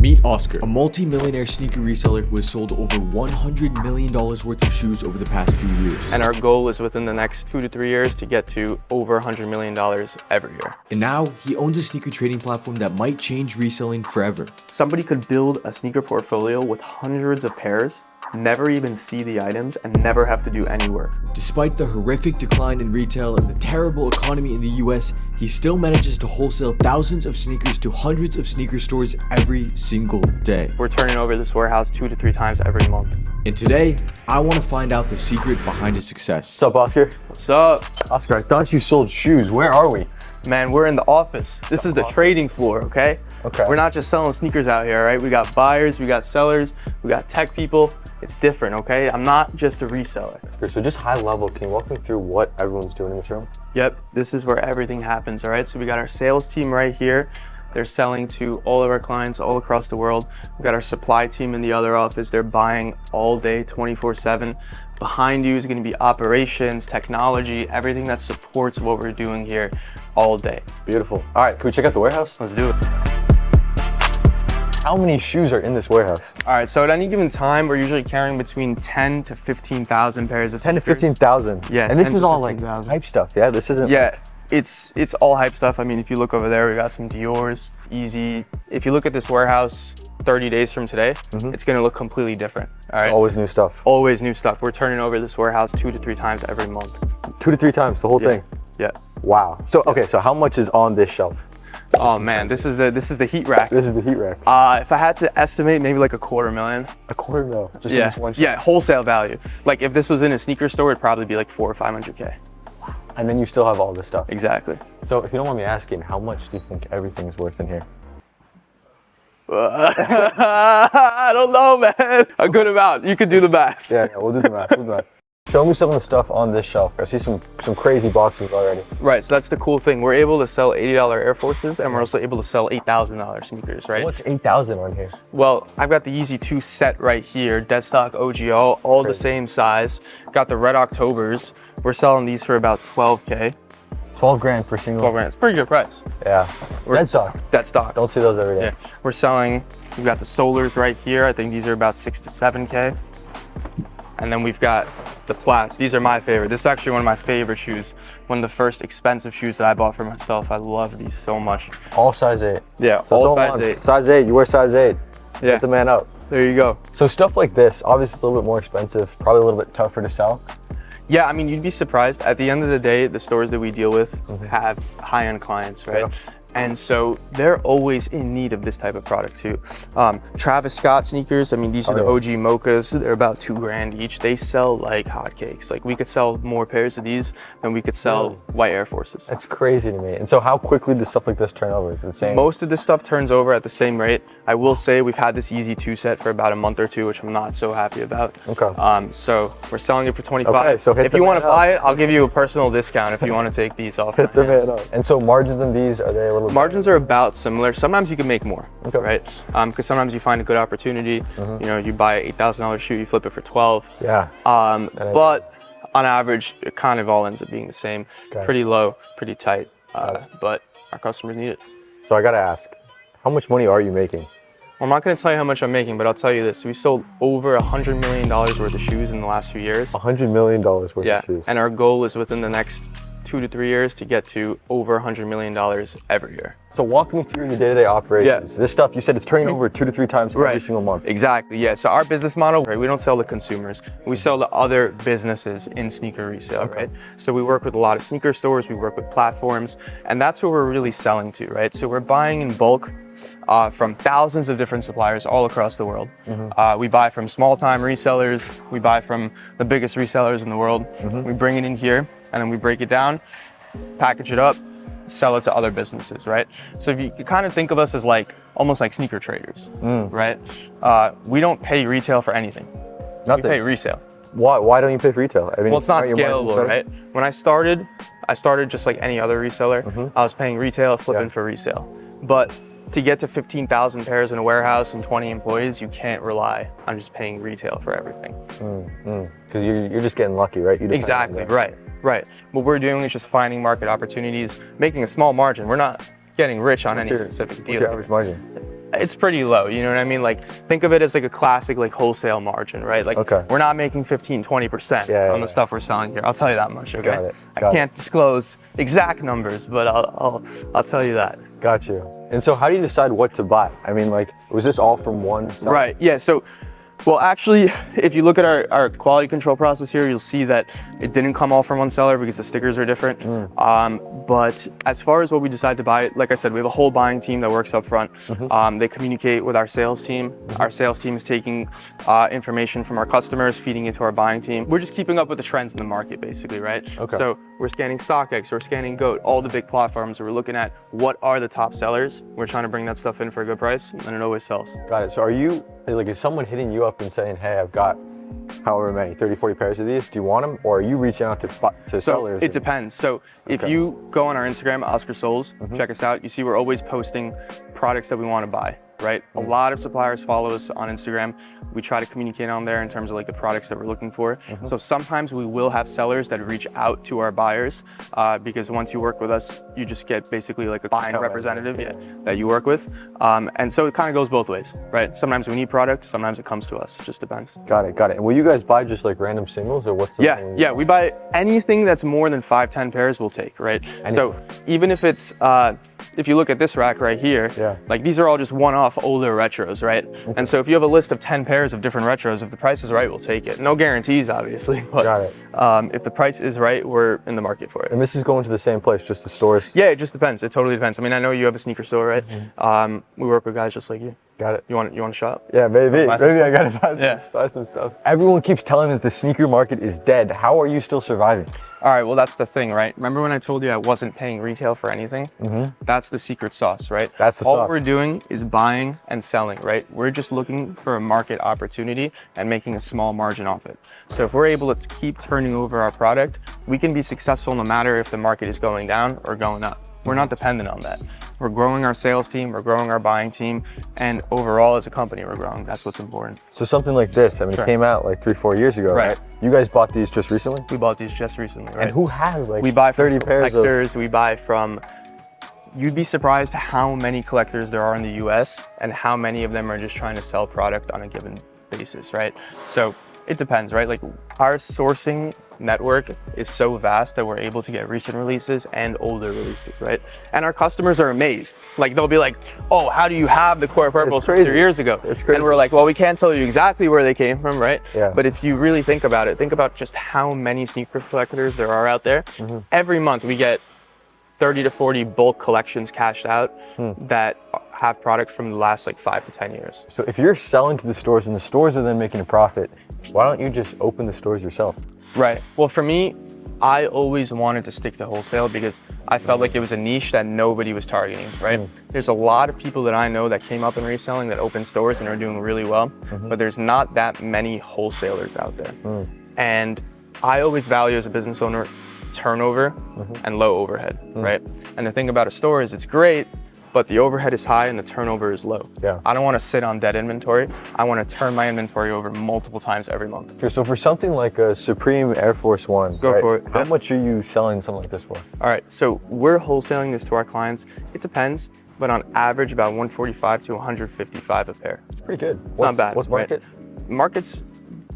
Meet Oscar, a multi-millionaire sneaker reseller who has sold over $100 million worth of shoes over the past few years. And our goal is within the next 2 to 3 years to get to over $100 million every year. And now he owns a sneaker trading platform that might change reselling forever. Somebody could build a sneaker portfolio with hundreds of pairs, never even see the items, and never have to do any work. Despite the horrific decline in retail and the terrible economy in the US, he still manages to wholesale thousands of sneakers to hundreds of sneaker stores every single day. We're turning over this warehouse 2 to 3 times every month. And today, I want to find out the secret behind his success. What's up, Oscar? What's up? Oscar, I thought you sold shoes. Where are we? Man, we're in the office. This is the trading floor, okay? Okay. We're not just selling sneakers out here, right? We got buyers, we got sellers, we got tech people. It's different, okay? I'm not just a reseller. So just high level, can you walk me through what everyone's doing in this room? Yep, this is where everything happens, all right? So we got our sales team right here. They're selling to all of our clients all across the world. We got our supply team in the other office. They're buying all day, 24/7. Behind you is gonna be operations, technology, everything that supports what we're doing here all day. Beautiful. All right, can we check out the warehouse? Let's do it. How many shoes are in this warehouse? All right, so at any given time, we're usually carrying between 10 to 15,000 pairs of 10 to sneakers. 15,000. Yeah, and this 10 is to all like 15,000. hype stuff, yeah? This isn't... Yeah, it's all hype stuff. I mean, if you look over there, we got some Dior's, Easy. If you look at this warehouse 30 days from today, it's gonna look completely different, all right? Always new stuff. Always new stuff. We're turning over this warehouse 2 to 3 times every month. 2 to 3 times, the whole thing? Yeah. Wow. So, okay, so how much is on this shelf? Oh man, this is the heat rack. This is the heat rack. If I had to estimate, maybe like $250,000. $250,000, just in Yeah, this one shelf? yeah, wholesale value. Like if this was in a sneaker store, it'd probably be like 400 or 500K. And then you still have all this stuff. Exactly. So if you don't mind me asking, how much do you think everything's worth in here? I don't know, man. A good amount. You could do the math. Yeah, we'll do the math. We'll do the math. Show me some of the stuff on this shelf. I see some crazy boxes already. Right, so that's the cool thing. We're able to sell $80 Air Forces, and we're also able to sell $8,000 sneakers, right? What's 8,000 on here? Well, I've got the Yeezy 2 set right here, Deadstock OGO, all the same size. Got the Red Octobers. We're selling these for about 12K. 12 grand for single. 12 grand. It's a pretty good price. Yeah. Deadstock. Deadstock. Don't see those every day. Yeah. We're selling, we've got the Solars right here. I think these are about 6 to 7K. And then we've got the Plats. These are my favorite. This is actually one of my favorite shoes. One of the first expensive shoes that I bought for myself. I love these so much. All size 8. Yeah, So all it's size 8. Size 8, you wear size 8. Yeah. Get the man up. There you go. So stuff like this, obviously it's a little bit more expensive, probably a little bit tougher to sell. Yeah, I mean, you'd be surprised. At the end of the day, the stores that we deal with have high-end clients, right? Yeah. And so they're always in need of this type of product too. Travis Scott sneakers, I mean, these are the OG Mochas. They're about $2 grand each. They sell like hotcakes. Like we could sell more pairs of these than we could sell white Air Forces. That's crazy to me. And so how quickly does stuff like this turn over? Is it insane? Most of this stuff turns over at the same rate. I will say we've had this Yeezy 2 set for about a month or two, which I'm not so happy about. Okay. So we're selling it for 25. Okay, so hit if the you want to man up. buy it, I'll give you a personal discount if you want to take these off. Hit the man up. And so margins on these, are they a little Margins are about similar. Sometimes you can make more, Okay. right? Because sometimes you find a good opportunity. You know, you buy an $8,000 shoe, you flip it for 12. Yeah. But on average, it kind of all ends up being the same. Okay. Pretty low, pretty tight. But our customers need it. So I gotta ask, how much money are you making? Well, I'm not going to tell you how much I'm making, but I'll tell you this: we sold over $100 million worth of shoes in the last few years. $100 million worth Yeah, of shoes. and our goal is within the next 2 to 3 years to get to over $100 million every year. So walk me through the day-to-day operations. This stuff, you said it's turning over 2 to 3 times every single month. Exactly, yeah. So our business model, right, we don't sell to consumers. We sell to other businesses in sneaker resale, right? So we work with a lot of sneaker stores, we work with platforms, and that's what we're really selling to, right? So we're buying in bulk from thousands of different suppliers all across the world. We buy from small-time resellers, we buy from the biggest resellers in the world. We bring it in here, and then we break it down, package it up, sell it to other businesses, right? So if you kind of think of us as like almost like sneaker traders, right? We don't pay retail for anything. Nothing. We pay resale. Why don't you pay for retail? I mean, Well, it's not aren't your margins scalable, better? right? When I started just like any other reseller. I was paying retail, flipping for resale. But to get to 15,000 pairs in a warehouse and 20 employees, you can't rely on just paying retail for everything. Because you're just getting lucky, right? You depend on Exactly, that. right. What we're doing is just finding market opportunities, making a small margin. We're not getting rich on any specific What's deal. your average margin? It's pretty low, you know what I mean? Like, think of it as like a classic like wholesale margin, right? Like, we're not making 15-20% on the stuff we're selling here. I'll tell you that much, okay? Got it. I can't disclose exact numbers, but I'll tell you that. Got you. And so how do you decide what to buy? I mean, like, was this all from one seller? Right, yeah, so, well, actually, if you look at our quality control process here, you'll see that it didn't come all from one seller because the stickers are different. But as far as what we decide to buy, like I said, we have a whole buying team that works up front. They communicate with our sales team. Our sales team is taking information from our customers, feeding it to our buying team. We're just keeping up with the trends in the market, basically, right? So we're scanning StockX, we're scanning GOAT, all the big platforms. We're looking at what are the top sellers. We're trying to bring that stuff in for a good price, and it always sells. Got it. So are you, like, is someone hitting you up and saying, hey, I've got however many, 30, 40 pairs of these, do you want them? Or are you reaching out to sellers? It depends. So if you go on our Instagram, Oscar Souls, check us out, you see we're always posting products that we want to buy, right? A lot of suppliers follow us on Instagram. We try to communicate on there in terms of like the products that we're looking for. So sometimes we will have sellers that reach out to our buyers because once you work with us, you just get basically like a buying representative that you work with. And so it kind of goes both ways, right? Sometimes we need product, sometimes it comes to us. It just depends. Got it, got it. And will you guys buy just like random singles or what's the Yeah, we buy anything that's more than 5-10 pairs we'll take, right? So even if it's, if you look at this rack right here, like these are all just one-off older retros, right? And so if you have a list of 10 pairs of different retros, if the price is right, we'll take it. No guarantees, obviously, but if the price is right, we're in the market for it. And this is going to the same place, just the stores? Yeah, it just depends. It totally depends. I mean, I know you have a sneaker store, right? We work with guys just like you. Got it. You want to shop? Yeah, maybe I gotta buy some stuff. Everyone keeps telling me that the sneaker market is dead. How are you still surviving? All right, well, that's the thing, right? Remember when I told you I wasn't paying retail for anything? That's the secret sauce, right? That's the sauce. All we're doing is buying and selling, right? We're just looking for a market opportunity and making a small margin off it. So if we're able to keep turning over our product, we can be successful no matter if the market is going down or going up. We're not dependent on that. We're growing our sales team, we're growing our buying team, and overall as a company, we're growing. That's what's important. So something like this, I mean, it came out like 3-4 years ago, right? You guys bought these just recently? We bought these just recently, right? And who has like we buy from 30 pairs collectors, we buy from, you'd be surprised how many collectors there are in the US and how many of them are just trying to sell product on a given basis, right? So it depends, right? Like our sourcing network is so vast that we're able to get recent releases and older releases, right? And our customers are amazed. Like they'll be like, oh, how do you have the Core Purples from 3 years ago? It's crazy. And we're like, well, we can't tell you exactly where they came from, right? Yeah. But if you really think about it, think about just how many sneaker collectors there are out there. Every month we get 30 to 40 bulk collections cashed out that have product from the last like 5 to 10 years. So if you're selling to the stores and the stores are then making a profit, why don't you just open the stores yourself? Right. Well, for me, I always wanted to stick to wholesale because I felt like it was a niche that nobody was targeting, right? There's a lot of people that I know that came up in reselling that opened stores and are doing really well, but there's not that many wholesalers out there. And I always value as a business owner turnover and low overhead, right? And the thing about a store is it's great, but the overhead is high and the turnover is low. I don't want to sit on dead inventory. I want to turn my inventory over multiple times every month. Okay, so for something like a Supreme Air Force One, Go for it. How much are you selling something like this for? All right, so we're wholesaling this to our clients. It depends, but on average about 145 to 155 a pair. It's pretty good. It's not bad. What's market? Right? Markets,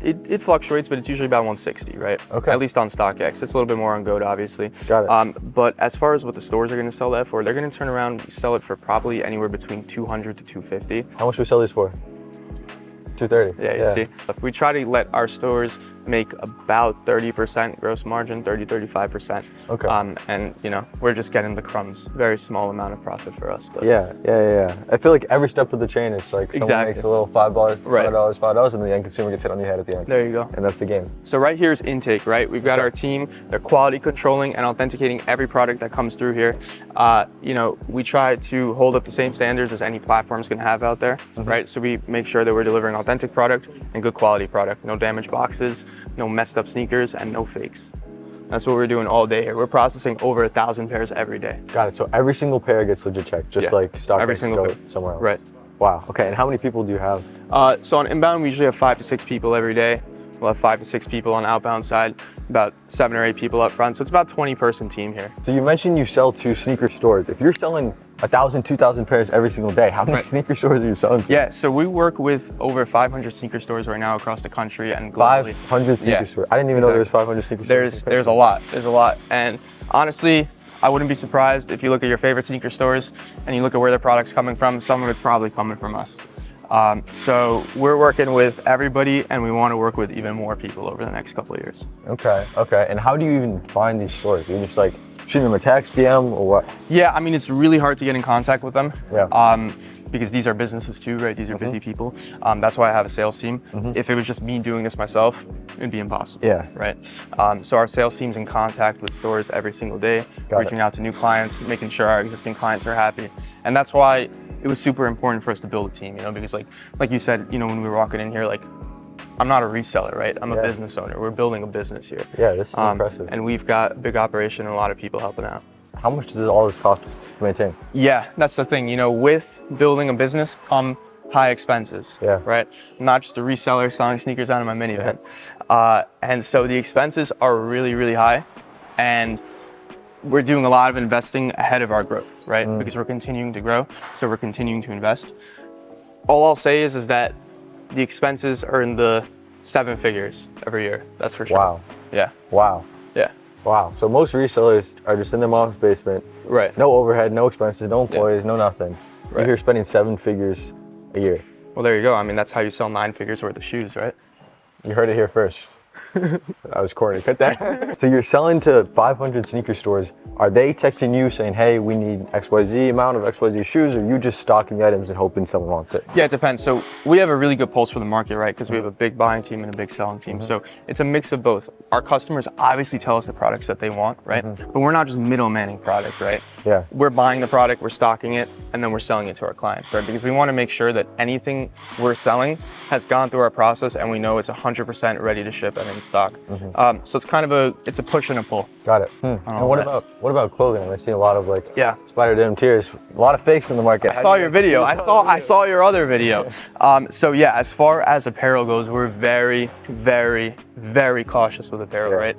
it fluctuates, but it's usually about 160, right? Okay. At least on StockX. It's a little bit more on GOAT, obviously. Got it. But as far as what the stores are going to sell that for, they're going to turn around, sell it for probably anywhere between 200 to 250. How much do we sell these for? 230. Yeah, you see. We try to let our stores make about 30% gross margin, 30-35%. Okay. And you know, we're just getting the crumbs. Very small amount of profit for us. But Yeah. I feel like every step of the chain, it's like someone makes a little $5, $5, and the end consumer gets hit on the head at the end. There you go. And that's the game. So right here is intake, right? We've got our team. They're quality controlling and authenticating every product that comes through here. You know, we try to hold up the same standards as any platforms can have out there, right? So we make sure that we're delivering authentic product and good quality product. No damaged boxes, no messed up sneakers, and no fakes. That's what we're doing all day here. We're processing over 1,000 pairs every day. Got it. So every single pair gets legit checked, just like StockX every single pair somewhere else. Right. Wow. Okay. And how many people do you have? So on inbound, we usually have 5 to 6 people every day. We'll have 5 to 6 people on outbound side, about 7 or 8 people up front. So it's about a 20-person team here. So you mentioned you sell to sneaker stores. If you're selling 1,000, 2,000 pairs every single day. How many Right. sneaker stores are you selling to? Yeah, so we work with over 500 sneaker stores right now across the country and globally. 500 sneaker Yeah, stores. I didn't even know there was exactly. 500 sneaker stores. There's a lot. There's a lot. And honestly, I wouldn't be surprised if you look at your favorite sneaker stores and you look at where their product's coming from, some of it's probably coming from us. So we're working with everybody and we want to work with even more people over the next couple of years. Okay. And how do you even find these stores? You just like shoot them a text, DM, or what? Yeah, I mean, it's really hard to get in contact with them. Yeah. Because these are businesses too, right? These are busy people. That's why I have a sales team. If it was just me doing this myself, it'd be impossible. Yeah. Right. So our sales team's in contact with stores every single day, reaching out to new clients, making sure our existing clients are happy. And that's why it was super important for us to build a team, you know, because like you said, you know, when we were walking in here, like, I'm not a reseller, right? I'm a business owner. We're building a business here. Yeah, this is impressive. And we've got a big operation and a lot of people helping out. How much does all this cost to maintain? Yeah, that's the thing. You know, with building a business come high expenses, Yeah. right? I'm not just a reseller selling sneakers out of my minivan. And so the expenses are really, really high. And we're doing a lot of investing ahead of our growth, right? Because we're continuing to grow, so we're continuing to invest. All I'll say is that the expenses are in the 7 figures every year. That's for sure. Wow. Yeah. Wow. Yeah. Wow. So most resellers are just in their mom's basement. Right. No overhead, no expenses, no employees, no nothing. You're Right. here spending 7 figures a year. Well, there you go. I mean, that's how you sell 9 figures worth of shoes, right? You heard it here first. I was corny. Cut that. So you're selling to 500 sneaker stores. Are they texting you saying, hey, we need XYZ amount of XYZ shoes, or you just stocking items and hoping someone wants it? Yeah, it depends. So we have a really good pulse for the market, right? Because we have a big buying team and a big selling team. So it's a mix of both. Our customers obviously tell us the products that they want, right? But we're not just middlemaning product, right? Yeah. We're buying the product, we're stocking it, and then we're selling it to our clients, right? Because we want to make sure that anything we're selling has gone through our process and we know it's 100% ready to ship and in stock. So it's kind of it's a push and a pull. Got it. And what about clothing? I've seen a lot of Spider Denim Tears, a lot of fakes from the market. I saw your video. I saw your other video. So yeah, as far as apparel goes, we're very, very, very cautious with apparel, right?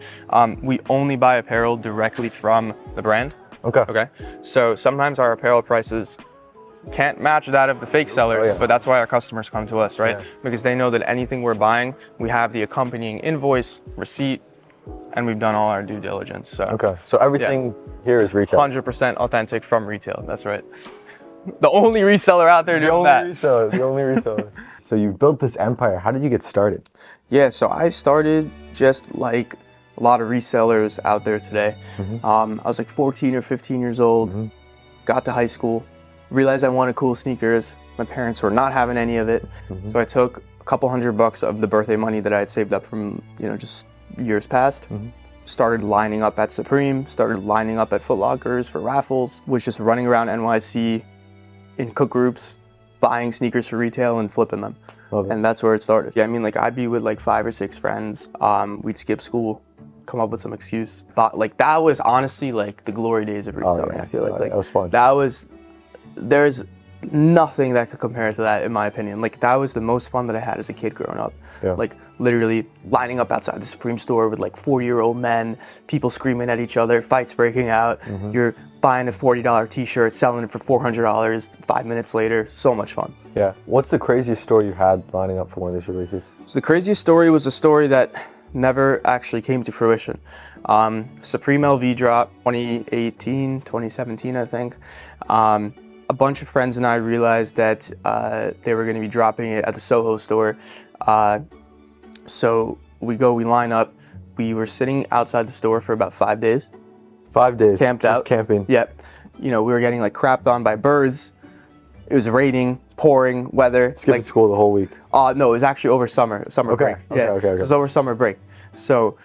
We only buy apparel directly from the brand. Okay. So sometimes our apparel prices can't match that of the fake sellers, but that's why our customers come to us, right? Because they know that anything we're buying, we have the accompanying invoice, receipt, and we've done all our due diligence. So So everything here is retail. 100% authentic from retail. That's right. The only reseller out there doing that. The only reseller. So you've built this empire. How did you get started? Yeah, so I started just like a lot of resellers out there today. I was like 14 or 15 years old, got to high school, realized I wanted cool sneakers. My parents were not having any of it. So I took a couple $100 of the birthday money that I had saved up from, just years past. Started lining up at Supreme, started lining up at Foot Lockers for raffles, was just running around NYC in cook groups, buying sneakers for retail and flipping them. And that's where it started. Yeah, I mean, like I'd be with like 5 or 6 friends. We'd skip school, come up with some excuse. But like that was honestly like the glory days of reselling. I feel like that was fun. There's nothing that could compare to that in my opinion. Like that was the most fun that I had as a kid growing up. Like literally lining up outside the Supreme store with like 40-year-old men, people screaming at each other, fights breaking out. You're buying a $40 t-shirt, selling it for $400 5 minutes later. So much fun. Yeah. What's the craziest store you had lining up for one of these releases? So the craziest story was a story that never actually came to fruition. Supreme LV drop 2018, 2017, I think. A bunch of friends and I realized that they were going to be dropping it at the Soho store. So we line up. We were sitting outside the store for about 5 days. 5 days. Camped out. Camping. Yep. We were getting like crapped on by birds. It was raining, pouring, weather. Skipping school the whole week. No, it was actually over summer break. Okay. It was over summer break. So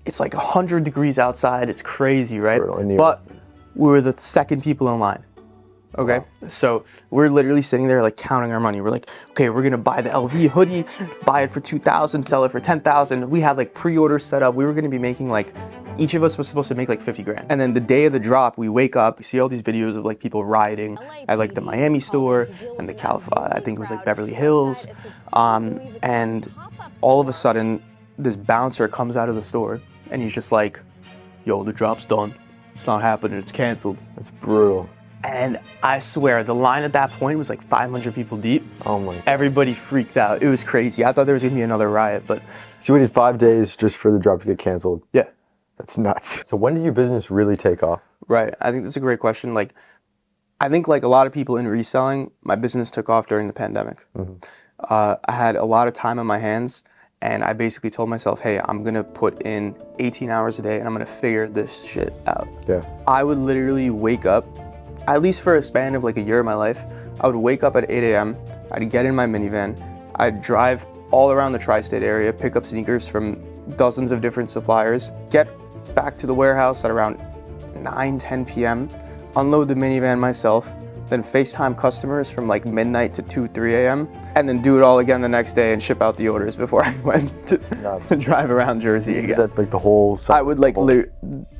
it's like 100 degrees outside. It's crazy, right? But we were the second people in line. Okay, so we're literally sitting there like counting our money. We're like, okay, we're gonna buy the LV hoodie, buy it for $2,000, sell it for $10,000. We had like pre-orders set up. We were gonna be making like, each of us was supposed to make like 50 grand. And then the day of the drop, we wake up, we see all these videos of like people rioting at like the Miami store and the I think it was like Beverly Hills. And all of a sudden, this bouncer comes out of the store and he's just like, yo, the drop's done. It's not happening, it's canceled. It's brutal. And I swear, the line at that point was like 500 people deep. Oh my God. Everybody freaked out. It was crazy. I thought there was gonna be another riot, but So you waited 5 days just for the drop to get canceled. yeah. That's nuts. So when did your business really take off? Right. I think that's a great question. Like, I think like a lot of people in reselling, my business took off during the pandemic. I had a lot of time on my hands, and I basically told myself, hey, I'm gonna put in 18 hours a day and I'm gonna figure this shit out. Yeah. I would literally wake up, at least for a span of like a year of my life, I would wake up at 8 a.m., I'd get in my minivan, I'd drive all around the tri-state area, pick up sneakers from dozens of different suppliers, get back to the warehouse at around 9, 10 p.m., unload the minivan myself, then FaceTime customers from like midnight to 2, 3 a.m., and then do it all again the next day and ship out the orders before I went to drive around Jersey again. That like the whole. I would like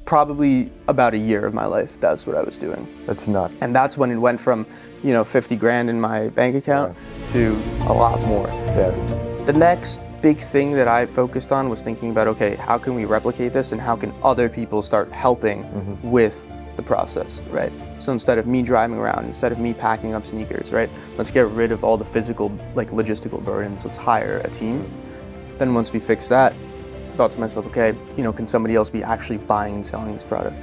probably about a year of my life, that's what I was doing. That's nuts. And that's when it went from, 50 grand in my bank account to a lot more. Yeah. The next big thing that I focused on was thinking about, okay, how can we replicate this and how can other people start helping with the process, right? So instead of me driving around, instead of me packing up sneakers, right? Let's get rid of all the physical, like logistical burdens. Let's hire a team. Then once we fix that, I thought to myself, okay, can somebody else be actually buying and selling this product?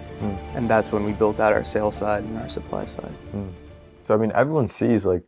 And that's when we built out our sales side and our supply side. So I mean, everyone sees like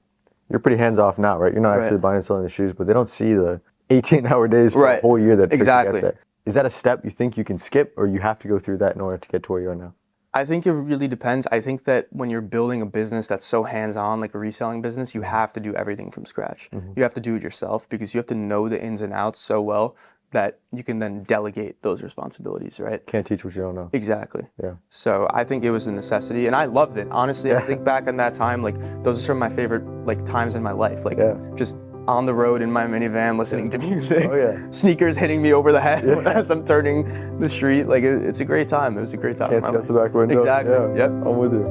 you're pretty hands off now, right? You're not actually buying and selling the shoes, but they don't see the 18-hour days for a whole year that it took to get there. Is that a step you think you can skip, or you have to go through that in order to get to where you are now? I think it really depends. I think that when you're building a business that's so hands-on, like a reselling business, you have to do everything from scratch. You have to do it yourself because you have to know the ins and outs so well that you can then delegate those responsibilities, right? Can't teach what you don't know. Exactly. Yeah. So I think it was a necessity, and I loved it. Honestly, I think back on that time, like those are some of my favorite like times in my life. Like just on the road in my minivan, listening to music, sneakers hitting me over the head as I'm turning the street. Like it's a great time. It was a great time. Can't see out the back window. Exactly. Yeah. Yep. I'm with you.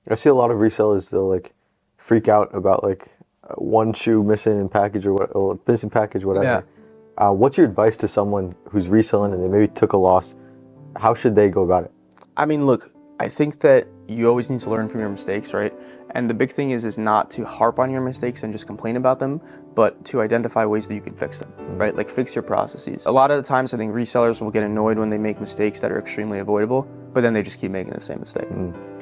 I see a lot of resellers they'll like freak out about like one shoe missing in package or missing package, whatever. What's your advice to someone who's reselling and they maybe took a loss? How should they go about it? I mean, look, I think that you always need to learn from your mistakes, right? And the big thing is not to harp on your mistakes and just complain about them, but to identify ways that you can fix them, right? Like fix your processes. A lot of the times I think resellers will get annoyed when they make mistakes that are extremely avoidable, but then they just keep making the same mistake.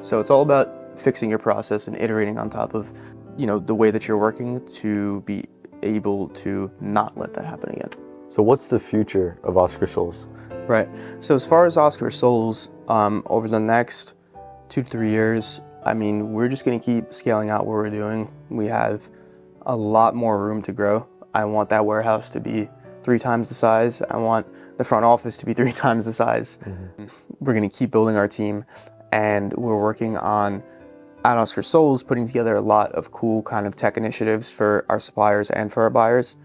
So it's all about fixing your process and iterating on top of, the way that you're working to be able to not let that happen again. So what's the future of Oscar Soles? Right. So as far as Oscar Soles, over the next 2 to 3 years, I mean, we're just going to keep scaling out what we're doing. We have a lot more room to grow. I want that warehouse to be 3 times the size. I want the front office to be 3 times the size. We're going to keep building our team, and we're working on, at Oscar Soles, putting together a lot of cool kind of tech initiatives for our suppliers and for our buyers,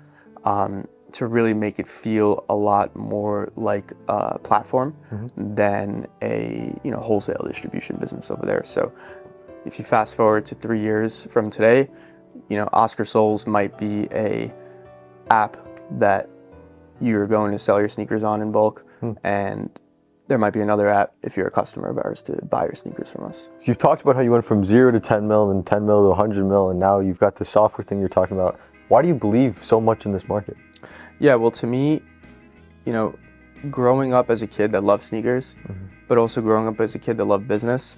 to really make it feel a lot more like a platform than a wholesale distribution business over there. So if you fast forward to 3 years from today, Oscar Soles might be a app that you're going to sell your sneakers on in bulk, and there might be another app if you're a customer of ours to buy your sneakers from us. So you've talked about how you went from 0 to 10 mil, and 10 mil to 100 mil, and now you've got the software thing you're talking about. Why do you believe so much in this market? Yeah, well, to me, growing up as a kid that loved sneakers, but also growing up as a kid that loved business,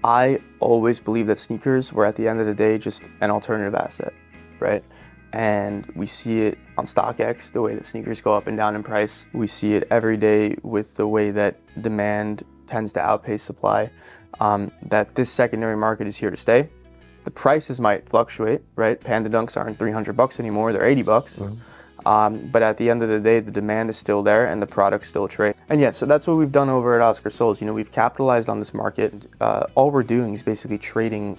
I always believed that sneakers were at the end of the day just an alternative asset, right? And we see it on StockX, the way that sneakers go up and down in price. We see it every day with the way that demand tends to outpace supply, that this secondary market is here to stay. The prices might fluctuate, right? Panda Dunks aren't $300 anymore, they're $80. But at the end of the day, the demand is still there and the products still trade. And yeah, so that's what we've done over at Oscar Soles. We've capitalized on this market. All we're doing is basically trading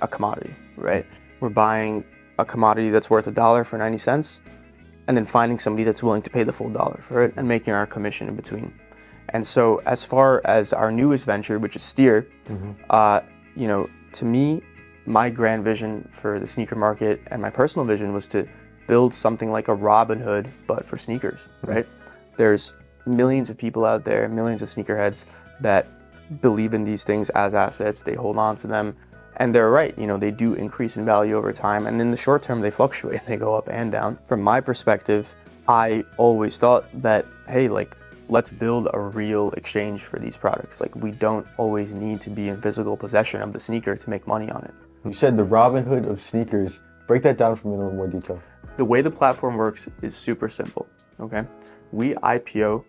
a commodity, right? We're buying a commodity that's worth $1 for 90 cents and then finding somebody that's willing to pay the full $1 for it and making our commission in between. And so as far as our newest venture, which is Steer, to me, my grand vision for the sneaker market and my personal vision was to build something like a Robinhood, but for sneakers, right? There's millions of people out there, millions of sneakerheads that believe in these things as assets, they hold on to them, and they're right, you know, they do increase in value over time, and in the short term they fluctuate, they go up and down. From my perspective, I always thought that, hey, like, let's build a real exchange for these products. Like, we don't always need to be in physical possession of the sneaker to make money on it. You said the Robin Hood of sneakers. Break that down for me in a little more detail. The way the platform works is super simple, okay? We IPO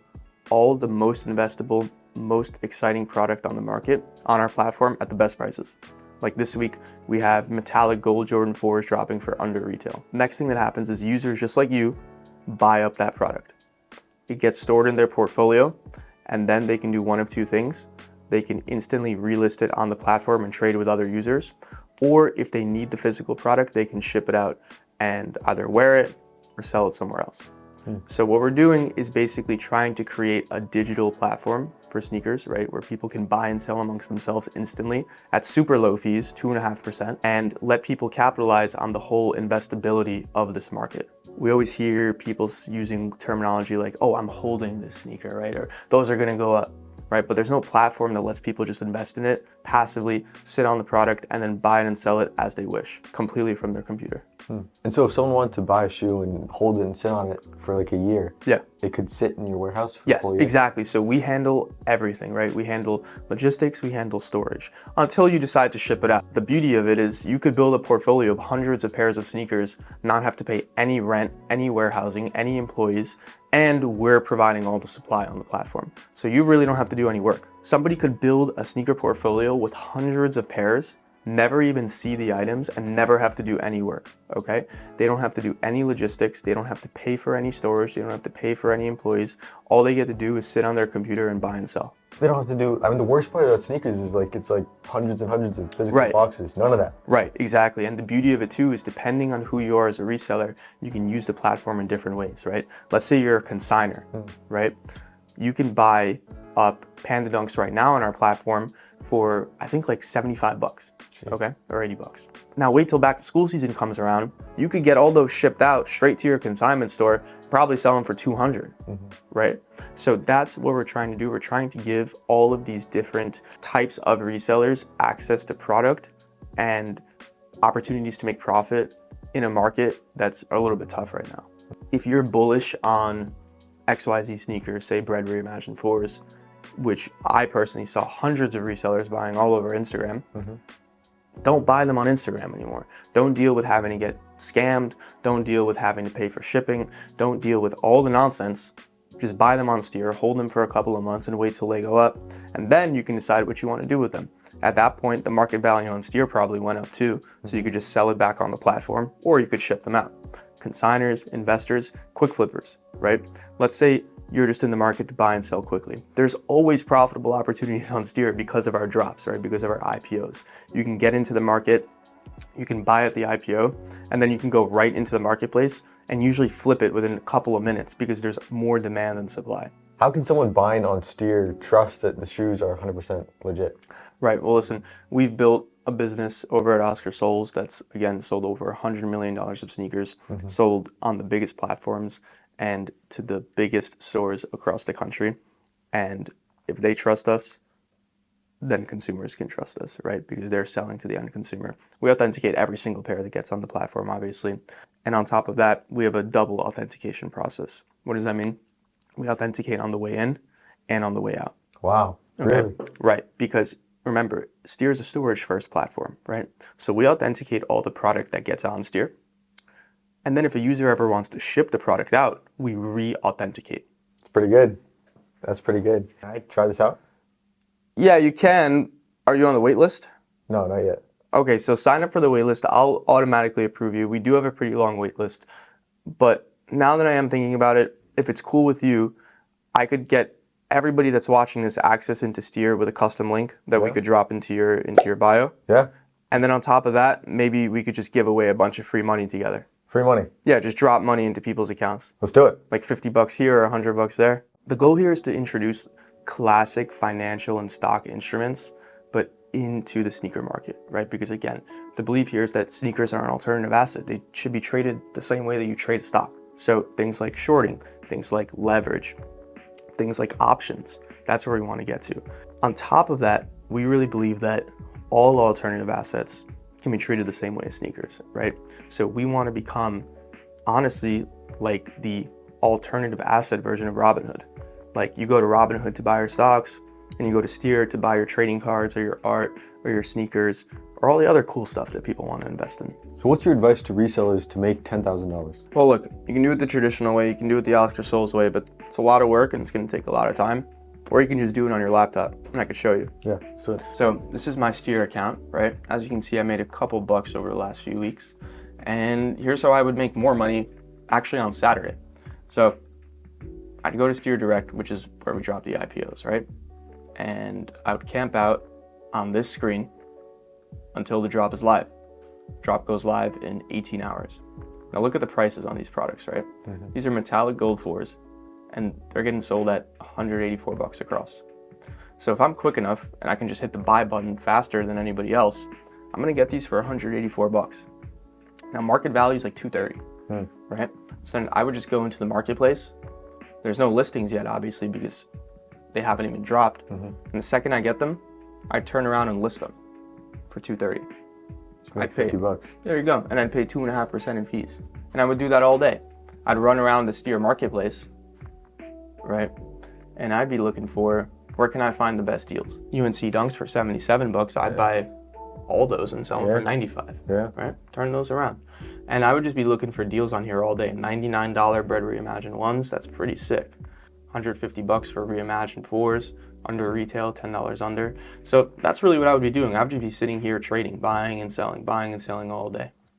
all the most investable, most exciting product on the market on our platform at the best prices. Like this week, we have metallic gold Jordan 4s dropping for under retail. Next thing that happens is users just like you buy up that product. It gets stored in their portfolio, and then they can do one of two things. They can instantly relist it on the platform and trade with other users, or if they need the physical product, they can ship it out and either wear it or sell it somewhere else. So what we're doing is basically trying to create a digital platform for sneakers, right? Where people can buy and sell amongst themselves instantly at super low fees, 2.5%, and let people capitalize on the whole investability of this market. We always hear people using terminology like, oh, I'm holding this sneaker, right? Or those are gonna go up, right? But there's no platform that lets people just invest in it passively, sit on the product, and then buy it and sell it as they wish, completely from their computer. And so if someone wanted to buy a shoe and hold it and sit on it for like a year, Yeah. it could sit in your warehouse for a Yes, full year? exactly. So we handle everything, right? We handle logistics, we handle storage until you decide to ship it out. The beauty of it is you could build a portfolio of hundreds of pairs of sneakers, not have to pay any rent, any warehousing, any employees, and we're providing all the supply on the platform. So you really don't have to do any work. Somebody could build a sneaker portfolio with hundreds of pairs, never even see the items, and never have to do any work, okay? They don't have to do any logistics, they don't have to pay for any storage, they don't have to pay for any employees. All they get to do is sit on their computer and buy and sell. They don't have to do, I mean, the worst part about sneakers is like, it's like hundreds and hundreds of physical Right. boxes. None of that. Right, exactly. And the beauty of it too is depending on who you are as a reseller, you can use the platform in different ways, right? Let's say you're a consigner, right? You can buy up Panda Dunks right now on our platform for, I think, like 75 bucks. Okay, or 80 bucks. Now wait till back to school season comes around. You could get all those shipped out straight to your consignment store, probably sell them for 200, right? So that's what we're trying to do. We're trying to give all of these different types of resellers access to product and opportunities to make profit in a market that's a little bit tough right now. If you're bullish on XYZ sneakers, say Bread Reimagined 4s, which I personally saw hundreds of resellers buying all over Instagram, don't buy them on Instagram anymore. Don't deal with having to get scammed. Don't deal with having to pay for shipping. Don't deal with all the nonsense. Just buy them on Steer, hold them for a couple of months and wait till they go up. And then you can decide what you want to do with them. At that point, the market value on Steer probably went up too. So you could just sell it back on the platform or you could ship them out. Consigners, investors, quick flippers, right? Let's say you're just in the market to buy and sell quickly. There's always profitable opportunities on Steer because of our drops, right? Because of our IPOs. You can get into the market, you can buy at the IPO, and then you can go right into the marketplace and usually flip it within a couple of minutes because there's more demand than supply. How can someone buying on Steer trust that the shoes are 100% legit? Right, well listen, we've built a business over at Oscar Souls that's, again, sold over $100 million of sneakers, sold on the biggest platforms and to the biggest stores across the country. And if they trust us, then consumers can trust us, right? Because they're selling to the end consumer. We authenticate every single pair that gets on the platform, obviously. And on top of that, we have a double authentication process. What does that mean? We authenticate on the way in and on the way out. Wow, really? Right, because remember, Steer is a storage first platform, right? So we authenticate all the product that gets on Steer. And then if a user ever wants to ship the product out, we re-authenticate. It's pretty good. That's pretty good. Can I try this out? Yeah, you can. Are you on the wait list? No, not yet. Okay, so sign up for the wait list. I'll automatically approve you. We do have a pretty long wait list. But now that I am thinking about it, if it's cool with you, I could get everybody that's watching this access into Steer with a custom link that we could drop into your bio. Yeah? And then on top of that, maybe we could just give away a bunch of free money together. Free money. Yeah, just drop money into people's accounts. Let's do it. Like 50 bucks here or 100 bucks there. The goal here is to introduce classic financial and stock instruments, but into the sneaker market, right? Because again, the belief here is that sneakers are an alternative asset. They should be traded the same way that you trade a stock. So things like shorting, things like leverage, things like options, that's where we want to get to. On top of that, we really believe that all alternative assets can be treated the same way as sneakers, right? So we want to become, honestly, like the alternative asset version of Robinhood. Like you go to Robinhood to buy your stocks, and you go to Steer to buy your trading cards or your art or your sneakers or all the other cool stuff that people want to invest in. So what's your advice to resellers to make $10,000? Well, look, you can do it the traditional way, you can do it the Oscar Souls way, but it's a lot of work and it's going to take a lot of time. Or you can just do it on your laptop, and I could show you. Yeah, So this is my Steer account, right? As you can see, I made a couple bucks over the last few weeks. And here's how I would make more money actually on Saturday. So I'd go to Steer Direct, which is where we drop the IPOs, right? And I would camp out on this screen until the drop is live. Drop goes live in 18 hours. Now look at the prices on these products, right? These are metallic gold fours, and they're getting sold at 184 bucks across. So if I'm quick enough and I can just hit the buy button faster than anybody else, I'm gonna get these for 184 bucks. Now market value is like 230, right? So then I would just go into the marketplace. There's no listings yet, obviously, because they haven't even dropped. And the second I get them, I turn around and list them for 230. I'd pay $50. There you go, and I'd pay 2.5% in fees, and I would do that all day. I'd run around the Steer marketplace, right? And I'd be looking for, where can I find the best deals? UNC Dunks for 77 bucks. I'd buy all those and sell them for 95. Right? Turn those around. And I would just be looking for deals on here all day. $99 Bread Reimagined ones, that's pretty sick. 150 bucks for Reimagined fours, under retail, $10 under. So that's really what I would be doing. I would just be sitting here trading, buying and selling all day.